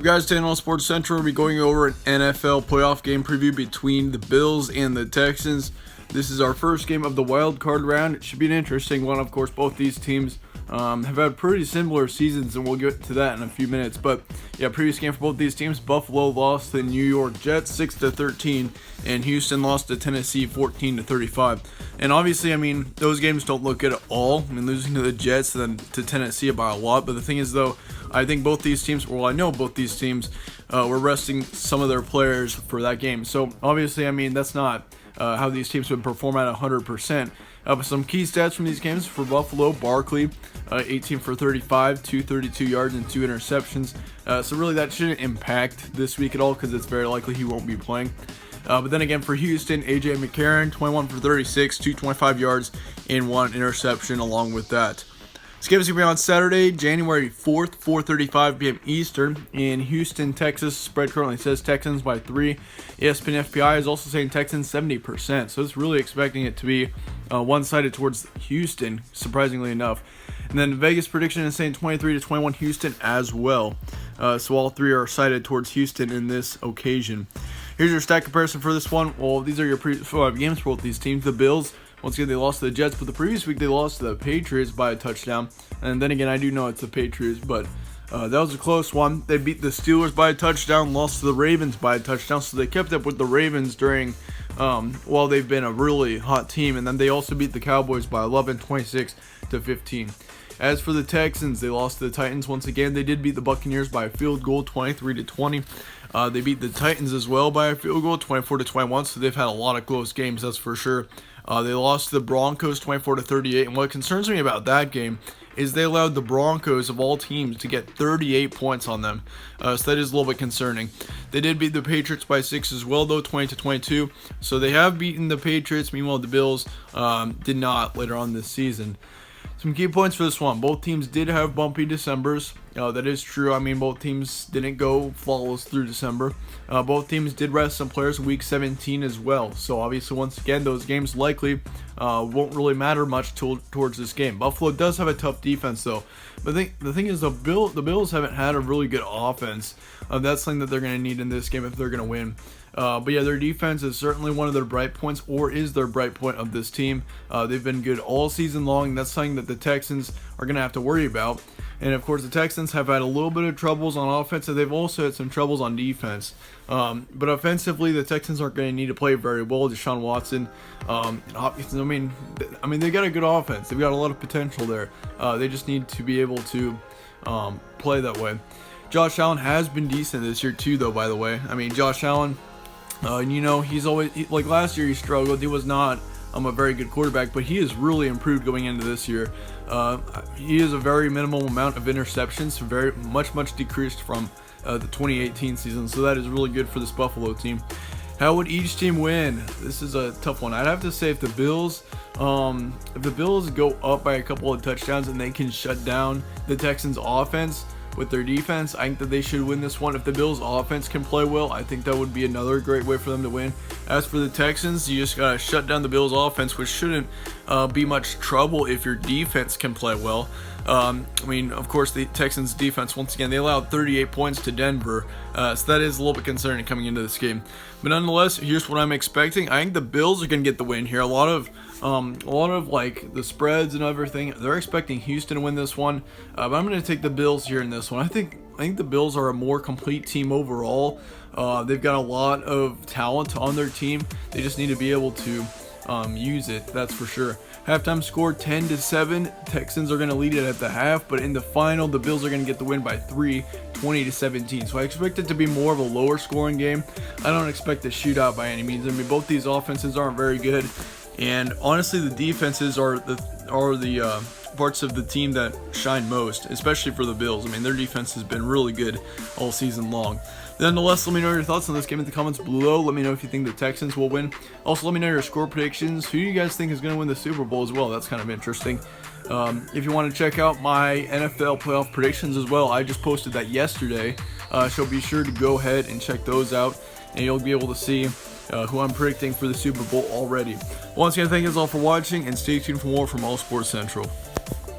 Guys, today on Sports Central, we'll be going over an NFL playoff game preview between the Bills and the Texans. This is our first game of the wild card round. It should be an interesting one. Of course, both these teams have had pretty similar seasons, and we'll get to that in a few minutes. But yeah, previous game for both these teams: Buffalo lost to the New York Jets 6-13, and Houston lost to Tennessee 14-35. And obviously, I mean, those games don't look good at all. I mean, losing to the Jets and then to Tennessee by a lot. But the thing is, though, I think both these teams, well, I know both these teams were resting some of their players for that game. So obviously, I mean, that's not how these teams would perform at 100%. But some key stats from these games for Buffalo: Barkley, 18 for 35, 232 yards and 2 interceptions. So really that shouldn't impact this week at all because it's very likely he won't be playing. But then again, for Houston, A.J. McCarron, 21 for 36, 225 yards and 1 interception along with that. This game is going to be on Saturday, January 4th, 4:35 p.m. Eastern in Houston, Texas. Spread currently says Texans by 3. ESPN FPI is also saying Texans 70%, so it's really expecting it to be one-sided towards Houston, surprisingly enough. And then Vegas prediction is saying 23-21 Houston as well. So all three are sided towards Houston in this occasion. Here's your stat comparison for this one. Well, these are your games for both these teams. The Bills, once again, they lost to the Jets, but the previous week they lost to the Patriots by a touchdown. And then again, I do know it's the Patriots, but that was a close one. They beat the Steelers by a touchdown, lost to the Ravens by a touchdown, so they kept up with the Ravens during while they've been a really hot team. And then they also beat the Cowboys by 11, 26-15. As for the Texans, they lost to the Titans once again. They did beat the Buccaneers by a field goal, 23-20. They beat the Titans as well by a field goal, 24-21. So they've had a lot of close games, that's for sure. They lost to the Broncos 24-38, and what concerns me about that game is they allowed the Broncos of all teams to get 38 points on them. So that is a little bit concerning. They did beat the Patriots by 6 as well, though, 20-22. So they have beaten the Patriots. Meanwhile, the Bills did not later on this season. Some key points for this one: both teams did have bumpy Decembers. That is true. I mean, both teams didn't go flawless through December. Both teams did rest some players week 17 as well. So obviously, once again, those games likely won't really matter much towards this game. Buffalo does have a tough defense, though. But the thing is, the Bills haven't had a really good offense. That's something that they're going to need in this game if they're going to win. But yeah, their defense is certainly one of their bright points, or is their bright point of this team. They've been good all season long, and that's something that the Texans are going to have to worry about. And of course, the Texans have had a little bit of troubles on offense, and they've also had some troubles on defense. But offensively, the Texans aren't going to need to play very well. Deshaun Watson, I mean, they got a good offense. They've got a lot of potential there. They just need to be able to play that way. Josh Allen has been decent this year too, though. By the way, I mean, Josh Allen. He's always like last year he struggled. He was not a very good quarterback, but he has really improved going into this year. He has a very minimal amount of interceptions, very much decreased from the 2018 season. So that is really good for this Buffalo team. How would each team win? This is a tough one. I'd have to say if the Bills go up by a couple of touchdowns and they can shut down the Texans' offense with their defense, I think that they should win this one. If the Bills' offense can play well, I think that would be another great way for them to win. As for the Texans, you just gotta shut down the Bills' offense, which shouldn't be much trouble if your defense can play well. I mean, of course, the Texans' defense, once again, they allowed 38 points to Denver, so that is a little bit concerning coming into this game. But nonetheless, here's what I'm expecting. I think the Bills are gonna get the win here. A lot of like the spreads and everything, they're expecting Houston to win this one, but I'm going to take the Bills here in this one. I think the Bills are a more complete team overall. They've got a lot of talent on their team. They just need to be able to use it, that's for sure. Halftime score 10-7. Texans are going to lead it at the half, but in the final, the Bills are going to get the win by 3, 20-17. So I expect it to be more of a lower scoring game. I don't expect a shootout by any means. I mean, both these offenses aren't very good. And honestly, the defenses are the parts of the team that shine most, especially for the Bills. I mean, their defense has been really good all season long. Nonetheless, let me know your thoughts on this game in the comments below. Let me know if you think the Texans will win. Also, let me know your score predictions. Who do you guys think is going to win the Super Bowl as well? That's kind of interesting. If you want to check out my NFL playoff predictions as well, I just posted that yesterday. So be sure to go ahead and check those out, and you'll be able to see who I'm predicting for the Super Bowl already. Once again, thank you all for watching, and stay tuned for more from All Sports Central.